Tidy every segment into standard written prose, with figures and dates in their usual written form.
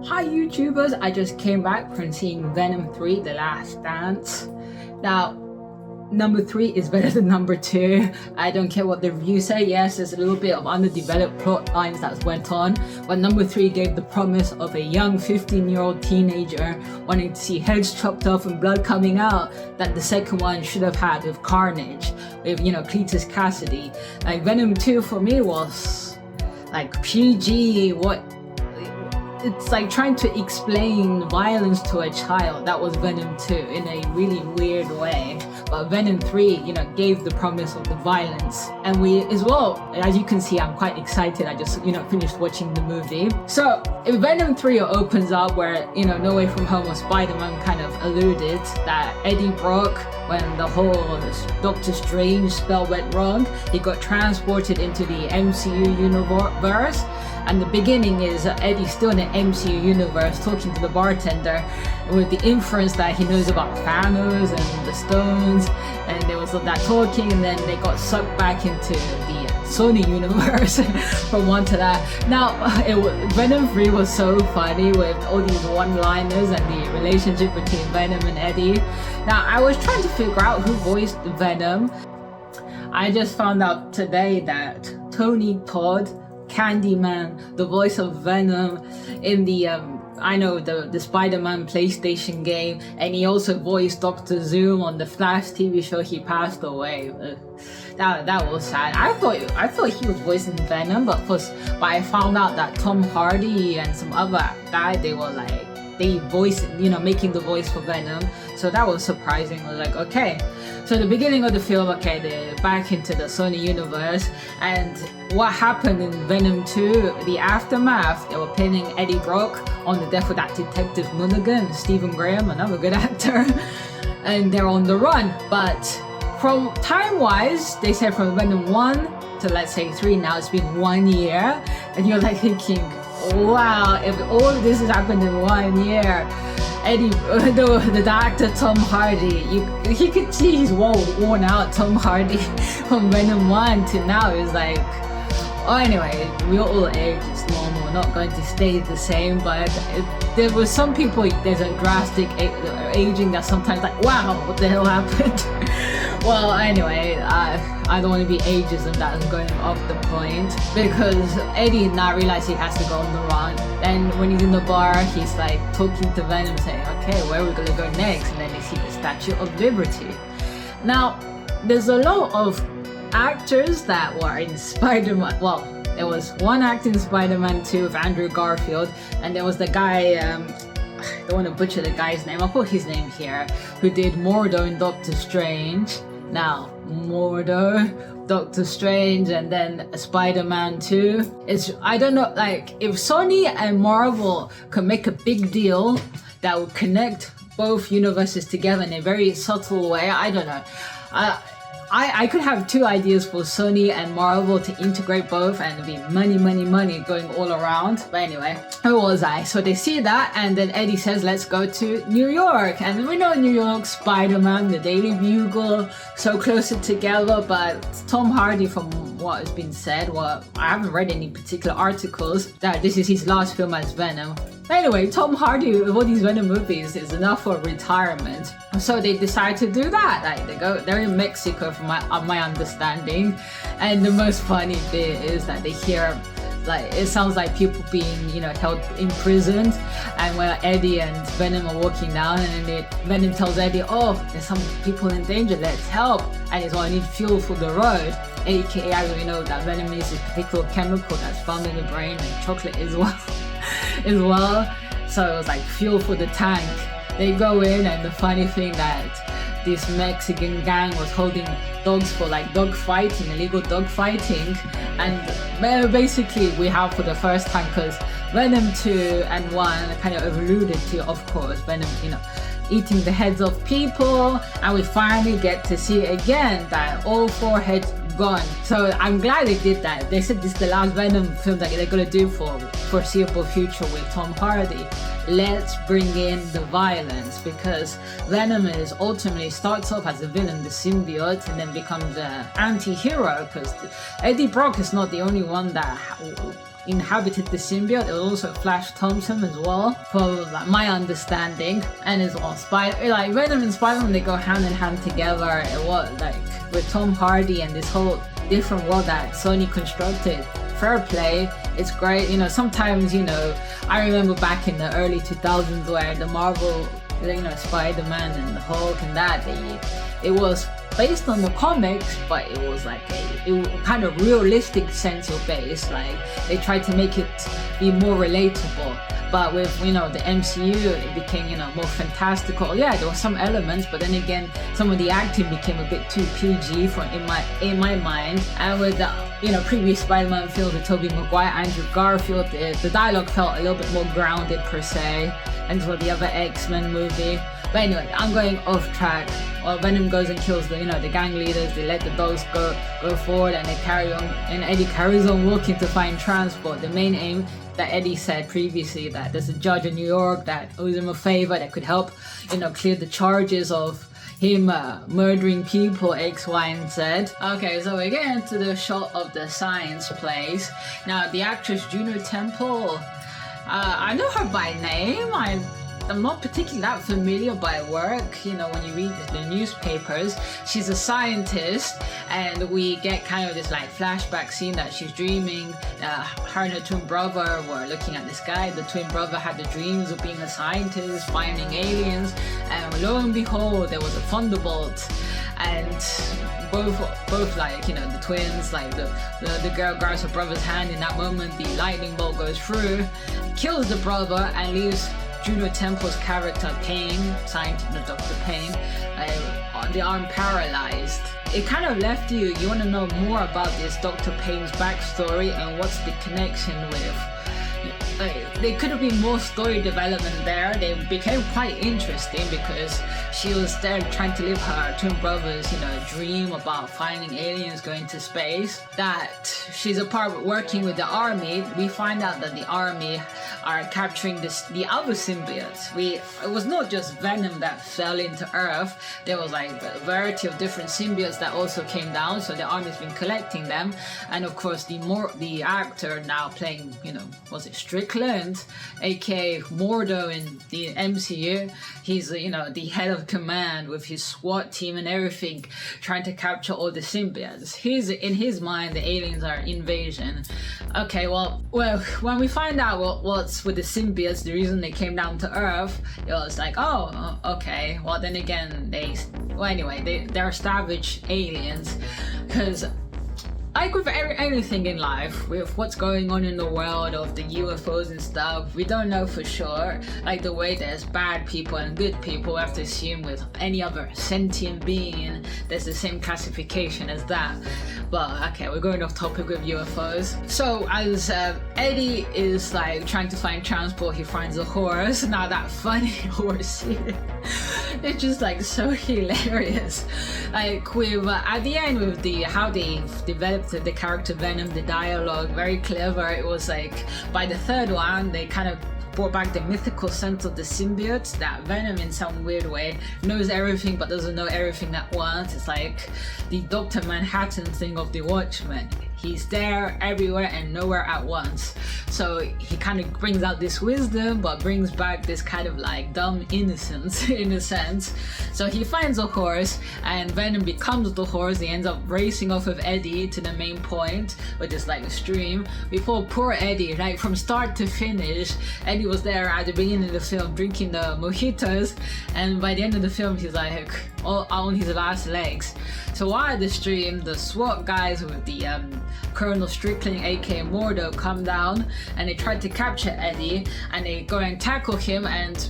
Hi YouTubers, I just came back from seeing Venom 3 The Last Dance. Now, number 3 is better than number 2. I don't care what the reviews say. Yes, there's a little bit of underdeveloped plot lines that went on, but number 3 gave the promise of a young 15-year-old teenager wanting to see heads chopped off and blood coming out that the second one should have had with Carnage, with, Cletus Cassidy. Like, Venom 2 for me was like PG, it's like trying to explain violence to a child. That was Venom 2 in a really weird way. But Venom 3, gave the promise of the violence. And we, as well, as you can see, I'm quite excited. I just, finished watching the movie. So, in Venom 3 opens up where, No Way From Home or Spider-Man kind of alluded that Eddie Brock, when the whole Doctor Strange spell went wrong, he got transported into the MCU universe. And the beginning is Eddie still in the MCU universe talking to the bartender with the inference that he knows about Thanos and the stones, and there was that talking, and then they got sucked back into the Sony universe from one to that. Now, Venom 3 was so funny with all these one-liners and the relationship between Venom and Eddie. Now, I was trying to figure out who voiced Venom. I just found out today that Tony Todd, Candyman, the voice of Venom in the the Spider-Man PlayStation game, and he also voiced Dr. Zoom on the Flash TV show. He passed away. That was sad. I thought he was voicing Venom, but I found out that Tom Hardy and some other guy, they voiced, making the voice for Venom. So that was surprising. I was like, okay. So the beginning of the film, okay, they're back into the Sony universe, and what happened in Venom 2, the aftermath, they were pinning Eddie Brock on the death of that Detective Mulligan, Stephen Graham, another good actor, and they're on the run. But from time-wise, they said from Venom 1 to let's say 3 now, it's been 1 year, and you're like thinking, wow, if all of this has happened in 1 year, Eddie, the actor Tom Hardy, he could see he's worn out. Tom Hardy from Venom 1 to now is like, oh, anyway, we all age, it's normal, we're not going to stay the same, but there was some people, there's a drastic aging that sometimes like, wow, what the hell happened? Well, anyway, I don't want to be ageism, that's going off the point, because Eddie now realizes he has to go on the run. Then when he's in the bar, he's like talking to Venom, saying, okay, where are we going to go next? And then they see the Statue of Liberty. Now, there's a lot of actors that were in Spider-Man. Well, there was one actor in Spider-Man 2 with Andrew Garfield, and there was the guy, I don't want to butcher the guy's name, I'll put his name here, who did Mordo in Doctor Strange. Now, Mordo, Doctor Strange, and then Spider-Man 2. I don't know, like, if Sony and Marvel could make a big deal that would connect both universes together in a very subtle way, I don't know. I could have two ideas for Sony and Marvel to integrate both and be money going all around. But anyway, where was I? So they see that, and then Eddie says, let's go to New York. And we know New York, Spider-Man, the Daily Bugle, so closer together. But Tom Hardy, from what has been said, well, I haven't read any particular articles, that this is his last film as Venom. Anyway, Tom Hardy with all these Venom movies is enough for retirement. So they decide to do that. Like they're in Mexico from my understanding. And the most funny bit is that they hear, like, it sounds like people being, held imprisoned. And when Eddie and Venom are walking down, and Venom tells Eddie, oh, there's some people in danger, let's help. And he's, I need fuel for the road. AKA, as we know, that Venom is a particular chemical that's found in the brain, and chocolate as well. So it was like fuel for the tank. They go in, and the funny thing that this Mexican gang was holding dogs for like dog fighting, illegal dog fighting. And basically we have for the first time, because Venom 2 and 1 kind of alluded to, of course, Venom, eating the heads of people, and we finally get to see again that all 4 heads gone. So I'm glad they did that. They said this is the last Venom film that they're gonna do for foreseeable future with Tom Hardy. Let's bring in the violence, because Venom is ultimately starts off as a villain, the symbiote, and then becomes an anti-hero, because Eddie Brock is not the only one that inhabited the symbiote. It was also Flash Thompson as well, for like, my understanding. And as well, like Venom and Spider-Man, they go hand in hand together. It was like with Tom Hardy and this whole different world that Sony constructed. Fair play, it's great. You know, sometimes, you know, I remember back in the early 2000s where the Marvel, you know, Spider-Man and the Hulk and that, it was based on the comics, but it was like a kind of realistic sense of base. Like they tried to make it be more relatable. But with, you know, the MCU, it became, you know, more fantastical. Yeah, there were some elements, but then again, some of the acting became a bit too PG in my mind. And with the, you know, previous Spider-Man films with Tobey Maguire, Andrew Garfield, the dialogue felt a little bit more grounded per se, and so the other X-Men movie. But anyway, I'm going off track. Well, Venom goes and kills the, you know, the gang leaders. They let the dogs go forward, and they carry on. And Eddie carries on walking to find transport. The main aim that Eddie said previously, that there's a judge in New York that owes him a favor that could help, you know, clear the charges of him murdering people, X, Y, and Z. Okay, so we get into the shot of the science place. Now, the actress Juno Temple, I know her by name. I'm not particularly that familiar by work. You know, when you read the newspapers, she's a scientist, and we get kind of this like flashback scene that she's dreaming. Her and her twin brother were looking at the sky. The twin brother had the dreams of being a scientist, finding aliens, and lo and behold, there was a thunderbolt. And both like, you know, the twins, like the girl grabs her brother's hand. In that moment, the lightning bolt goes through, kills the brother, and leaves Juno Temple's character Payne, scientist Dr. Payne, the arm paralyzed. It kind of left you want to know more about this Dr. Payne's backstory and what's the connection with. There could have been more story development there. They became quite interesting because she was there trying to live her twin brother's, you know, dream about finding aliens going to space. That she's a part of working with the army. We find out that the army are capturing the other symbiotes. It was not just Venom that fell into Earth. There was like a variety of different symbiotes that also came down. So the army's been collecting them, and of course the actor now playing, you know, was it Strickland, aka Mordo in the MCU. He's, you know, the head of command with his SWAT team and everything, trying to capture all the symbiotes. In his mind, the aliens are invasion. Okay, well, when we find out what's with the symbiotes, the reason they came down to Earth, it was like, oh, okay. Well, then again, they're savage aliens, because like with anything in life, with what's going on in the world of the UFOs and stuff, we don't know for sure. Like the way there's bad people and good people, we have to assume with any other sentient being, there's the same classification as that. But okay, we're going off topic with UFOs. So as Eddie is like trying to find transport, he finds a horse. Now that funny horse here, it's just like so hilarious. Like with at the end with how they developed the character Venom, the dialogue, very clever. It was like by the third one, they kind of brought back the mythical sense of the symbiotes, that Venom in some weird way knows everything but doesn't know everything at once. It's like the Dr. Manhattan thing of the Watchmen. He's there everywhere and nowhere at once. So he kind of brings out this wisdom but brings back this kind of like dumb innocence in a sense. So he finds a horse and Venom becomes the horse. He ends up racing off of Eddie to the main point, which is like a stream. Before poor Eddie, like from start to finish, Eddie was there at the beginning of the film drinking the mojitos, and by the end of the film he's like on his last legs. So while at the stream, the SWAT guys with the Colonel Strickland aka Mordo come down and they try to capture Eddie and they go and tackle him, and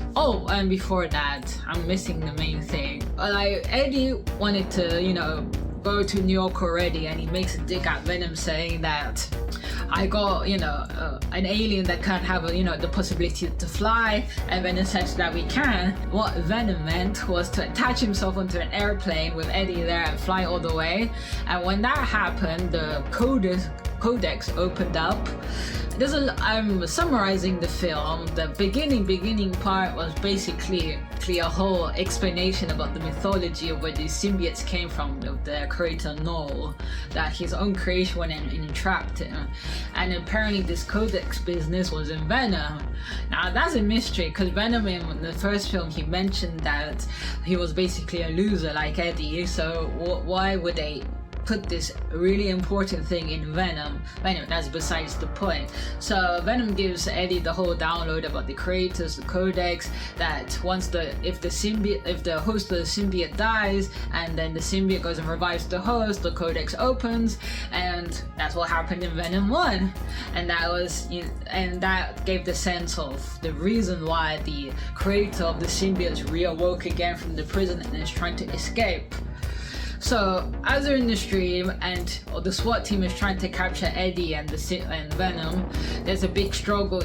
before that, I'm missing the main thing. Like Eddie wanted to, you know, go to New York already, and he makes a dig at Venom saying that I got, you know, an alien that can't have, the possibility to fly, and Venom said that we can. What Venom meant was to attach himself onto an airplane with Eddie there and fly all the way. And when that happened, the code codex opened up. I'm summarizing the film. The beginning part was basically a whole explanation about the mythology of where these symbiotes came from, of the creator Null, that his own creation went and entrapped him. And apparently this codex business was in Venom. Now that's a mystery, because Venom in the first film, he mentioned that he was basically a loser like Eddie, so why would they put this really important thing in Venom? But anyway, that's besides the point. So Venom gives Eddie the whole download about the creators, the codex, that if the host of the symbiote dies, and then the symbiote goes and revives the host, the codex opens, and that's what happened in Venom 1. And that gave the sense of the reason why the creator of the symbiotes reawoke again from the prison and is trying to escape. So as they're in the stream and the SWAT team is trying to capture Eddie and Venom, there's a big struggle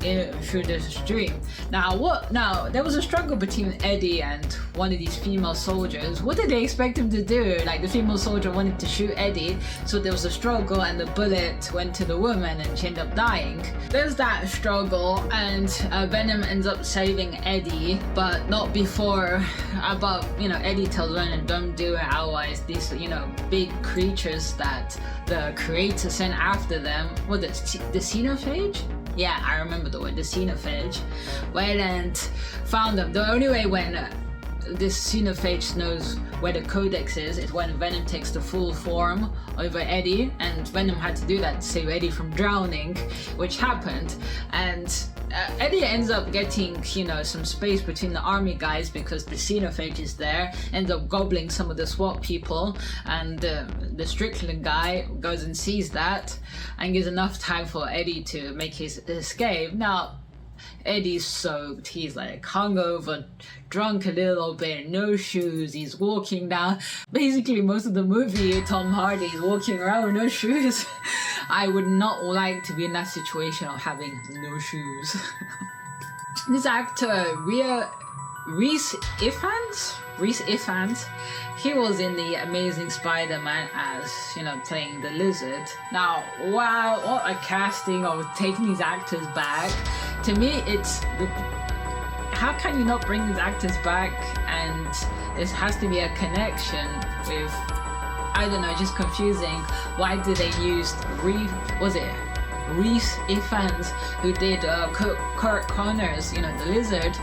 through the stream. Now there was a struggle between Eddie and one of these female soldiers. What did they expect him to do? Like, the female soldier wanted to shoot Eddie, so there was a struggle and the bullet went to the woman and she ended up dying. There's that struggle, and Venom ends up saving Eddie, but not before Eddie tells Venom, don't do it, otherwise these big creatures that the creator sent after them, the xenophage? Yeah, I remember the word, the xenophage. Went and found them. The only way when this xenophage knows where the codex is when Venom takes the full form over Eddie, and Venom had to do that to save Eddie from drowning, which happened. And Eddie ends up getting, some space between the army guys because the xenophage is there, ends up gobbling some of the SWAT people, and the Strickland guy goes and sees that and gives enough time for Eddie to make his escape. Now, Eddie's soaked, he's like hungover, drunk a little bit, no shoes, he's walking down. Basically, most of the movie, Tom Hardy is walking around with no shoes. I would not like to be in that situation of having no shoes. This actor, Rhys Ifans, he was in the Amazing Spider-Man as, playing the Lizard. Now, wow, what a casting of taking these actors back. To me, how can you not bring these actors back? And this has to be a connection with, I don't know, just confusing. Why did they use Rhys Ifans, who did Kurt Connor's, the Lizard?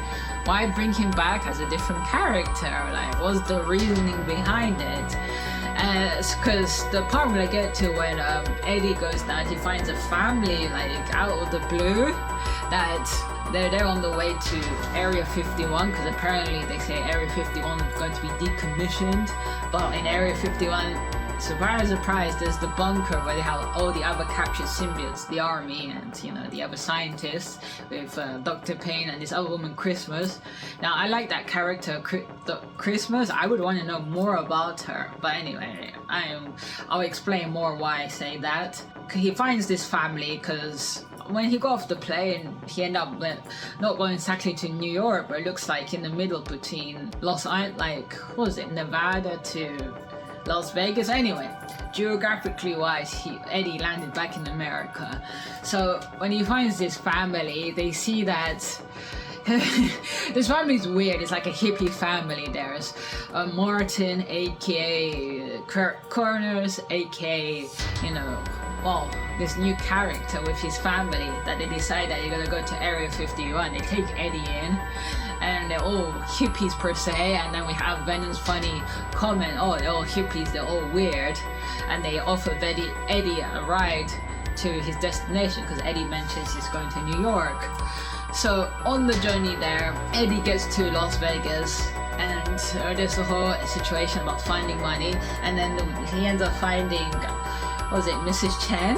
Why bring him back as a different character? Like, what's the reasoning behind it? Because the part when I get to when Eddie goes down, he finds a family like out of the blue, that they're on the way to Area 51, because apparently they say Area 51 is going to be decommissioned, but in Area 51, surprise, there's the bunker where they have all the other captured symbiotes, the army and the other scientists, with Dr. Payne and this other woman, Christmas. Now, I like that character, Christmas. I would want to know more about her, but anyway, I'll explain more why I say that. He finds this family because when he got off the plane, he ended up not going exactly to New York, but it looks like in the middle between Nevada to Las Vegas. Anyway, geographically wise, Eddie landed back in America. So when he finds this family, they see that this family's weird. It's like a hippie family. There's Martin, aka Kurt Corners, aka this new character with his family, that they decide that they're gonna go to Area 51. They take Eddie in, and they're all hippies per se, and then we have Venom's funny comment, they're all hippies, they're all weird, and they offer Eddie a ride to his destination because Eddie mentions he's going to New York. So on the journey there, Eddie gets to Las Vegas, and there's a whole situation about finding money, and then he ends up finding, Mrs. Chen?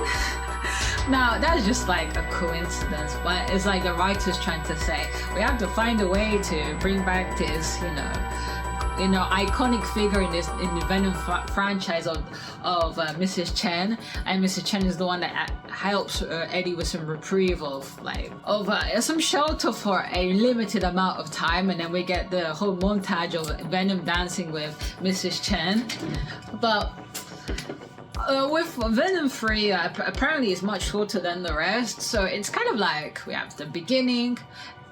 Now, that's just like a coincidence, but it's like the writer's trying to say, we have to find a way to bring back this, iconic figure in the Venom franchise of Mrs. Chen, and Mrs. Chen is the one that helps Eddie with some reprieve of some shelter for a limited amount of time, and then we get the whole montage of Venom dancing with Mrs. Chen. But With Venom 3, apparently it's much shorter than the rest, so it's kind of like we have the beginning,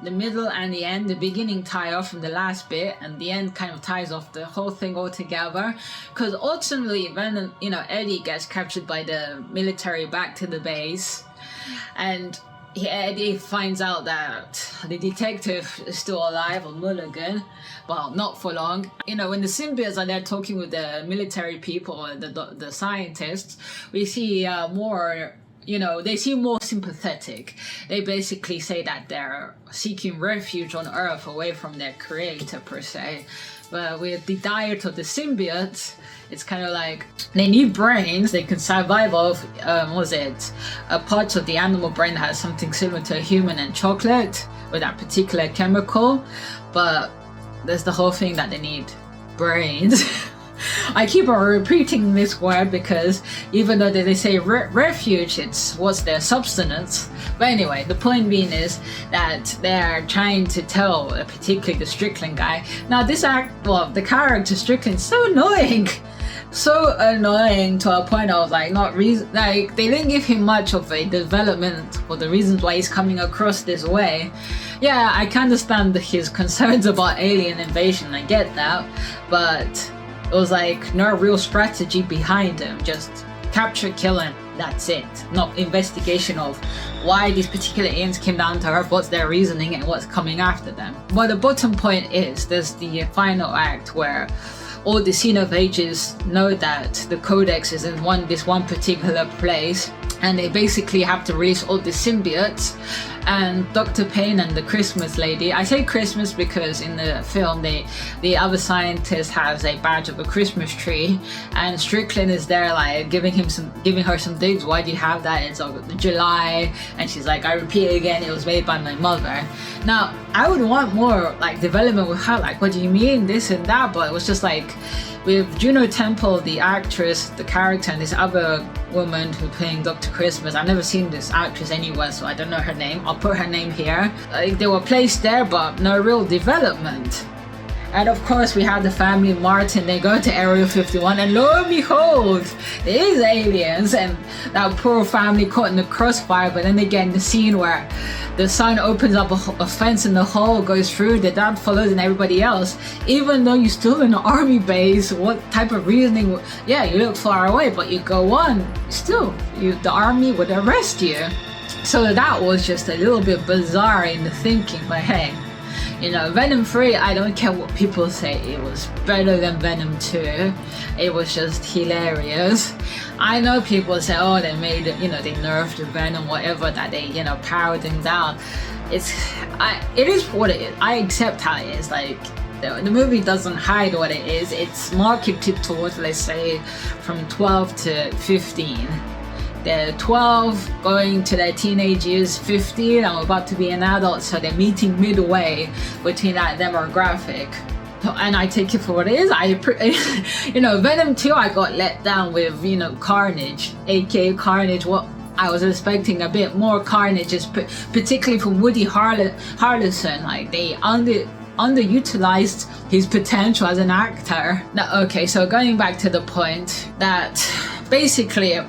the middle, and the end. The beginning tie off from the last bit, and the end kind of ties off the whole thing all together. Because ultimately, Venom, Eddie gets captured by the military back to the base, and Eddie finds out that the detective is still alive, or Mulligan. Well, not for long. When the symbiotes are there talking with the military people and the scientists, we see more, they seem more sympathetic. They basically say that they're seeking refuge on Earth away from their creator, per se. But with the diet of the symbiotes, it's kind of like they need brains. They can survive off, parts of the animal brain that has something similar to a human and chocolate with that particular chemical. But there's the whole thing that they need brains. I keep on repeating this word because even though they say refuge, it's what's their substance. But anyway, the point being is that they're trying to tell, particularly the Strickland guy. Now the character Strickland is so annoying. So annoying to a point I was like, they didn't give him much of a development for the reasons why he's coming across this way. Yeah, I can understand his concerns about alien invasion, I get that, but it was like no real strategy behind him, just capture, kill him, that's it. Not investigation of why these particular aliens came down to Earth, what's their reasoning, and what's coming after them. But the bottom point is, there's the final act where all the Xenovages know that the Codex is in this one particular place, and they basically have to release all the symbiotes. And Dr. Payne and the Christmas lady, I say Christmas because in the film the other scientist has a badge of a Christmas tree, and Strickland is there like giving her some digs. Why do you have that? It's July, and she's like, I repeat again, it was made by my mother. Now I would want more like development with her, like what do you mean this and that, but it was just like with Juno Temple, the actress, the character, and this other woman who playing Dr. Christmas. I've never seen this actress anywhere, so I don't know her name. I'll put her name here. They were placed there, but no real development. And of course, we have the family Martin. They go to Area 51, and lo and behold, there is aliens, and that poor family caught in the crossfire. But then again, the scene where the son opens up a fence in the hole, goes through, the dad follows, and everybody else. Even though you're still in an army base, what type of reasoning? Yeah, you look far away, but you go on. Still, the army would arrest you. So that was just a little bit bizarre in the thinking. But hey. Venom 3, I don't care what people say, it was better than Venom 2. It was just hilarious. I know people say, oh, they made it, they nerfed Venom, whatever, that they, powered him down. It is what it is. I accept how it is. Like, the movie doesn't hide what it is. It's marketed towards, let's say, from 12 to 15. They're 12 going to their teenage years, 15. I'm about to be an adult, so they're meeting midway between that demographic. And I take it for what it is. Venom 2, I got let down with, Carnage, aka Carnage. What I was expecting a bit more Carnage, particularly from Woody Harrelson. Like they underutilized his potential as an actor. Now, okay, so going back to the point that basically.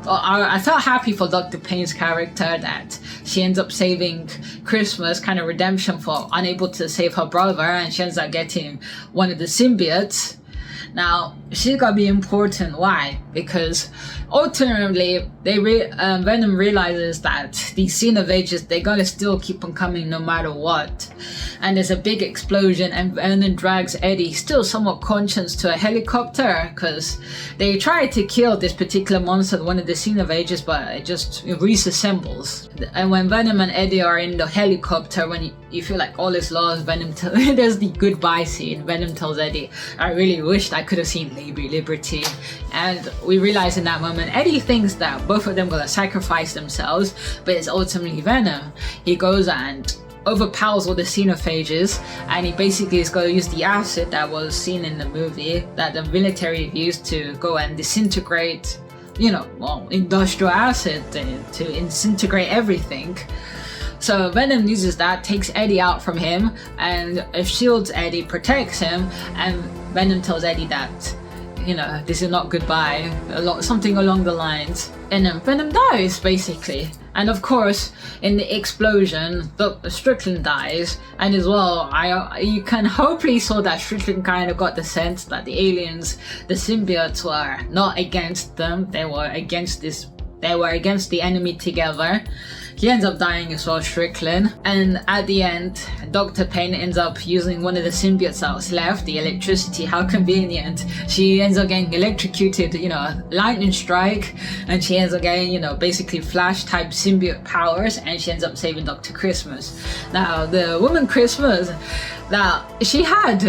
I felt happy for Dr. Payne's character that she ends up saving Christmas, kind of redemption for unable to save her brother, and she ends up getting one of the symbiotes. Now, she's gonna be important. Why? Because ultimately, Venom realizes that these Xenovages, they're gonna still keep on coming no matter what. And there's a big explosion, and Venom drags Eddie, still somewhat conscious, to a helicopter, because they try to kill this particular monster, one of the Xenovages, but it just reassembles. And when Venom and Eddie are in the helicopter, when you feel like all is lost, there's the goodbye scene. Venom tells Eddie, I really wished I could have seen Liberty. And we realize in that moment, Eddie thinks that both of them gonna sacrifice themselves, but it's ultimately Venom. He goes and overpowers all the Xenophages, and he basically is going to use the acid that was seen in the movie that the military used to go and disintegrate, industrial acid to disintegrate everything. So Venom uses that, takes Eddie out from him, and shields Eddie, protects him, and Venom tells Eddie that this is not goodbye, something along the lines. And then Venom dies, basically. And of course, in the explosion, Dr. Strickland dies. And as well, you can hopefully saw that Strickland kind of got the sense that the aliens, the symbiotes, were not against them. They were against the enemy together. He ends up dying as well, Strickland. And at the end, Dr. Payne ends up using one of the symbiotes that was left, the electricity. How convenient. She ends up getting electrocuted, lightning strike, and she ends up getting, basically Flash type symbiote powers, and she ends up saving Dr. Christmas. Now, the woman Christmas, now she had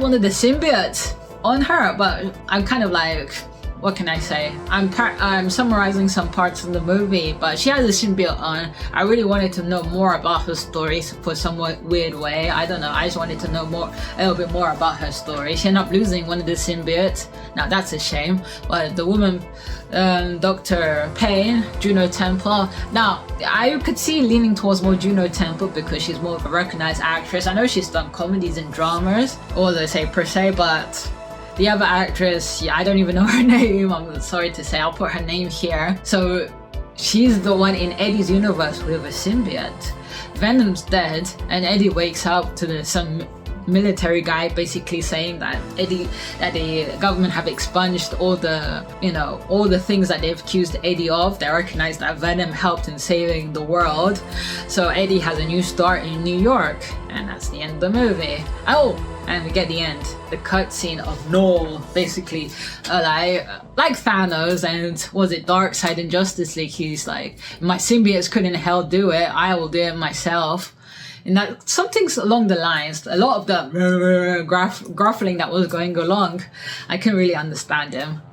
one of the symbiotes on her, but I'm kind of like, what can I say? I'm summarizing some parts in the movie, but she has a symbiote on. I really wanted to know more about her story for somewhat weird way. I don't know. I just wanted to know a little bit more about her story. She ended up losing one of the symbiotes. Now that's a shame. But the woman, Dr. Payne, Juno Temple. Now I could see leaning towards more Juno Temple because she's more of a recognized actress. I know she's done comedies and dramas, or they say per se, but the other actress, I don't even know her name, I'm sorry to say, I'll put her name here. So she's the one in Eddie's universe with a symbiote. Venom's dead, and Eddie wakes up to some military guy basically saying that the government have expunged all the things that they've accused Eddie of. They recognize that Venom helped in saving the world. So Eddie has a new start in New York, and that's the end of the movie. Oh, and we get the end, the cutscene of Noel, basically, like Thanos, and was it Darkseid in Justice League? He's like, my symbiotes couldn't hell do it, I will do it myself. And that something's along the lines, a lot of the gruffling that was going along, I couldn't really understand him.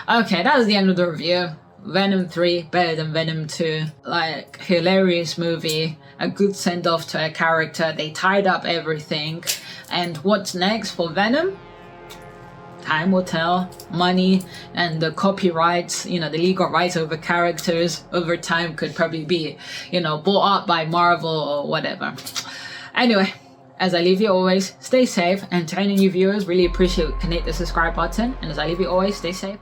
Okay, that was the end of the review. Venom 3 better than Venom 2. Like, hilarious movie, a good send off to a character. They tied up everything. And what's next for Venom? Time will tell. Money and the copyrights, the legal rights over characters over time could probably be, bought up by Marvel or whatever. Anyway, as I leave you always, stay safe, and to any new viewers, really appreciate it. Hit the subscribe button, and as I leave you always, stay safe.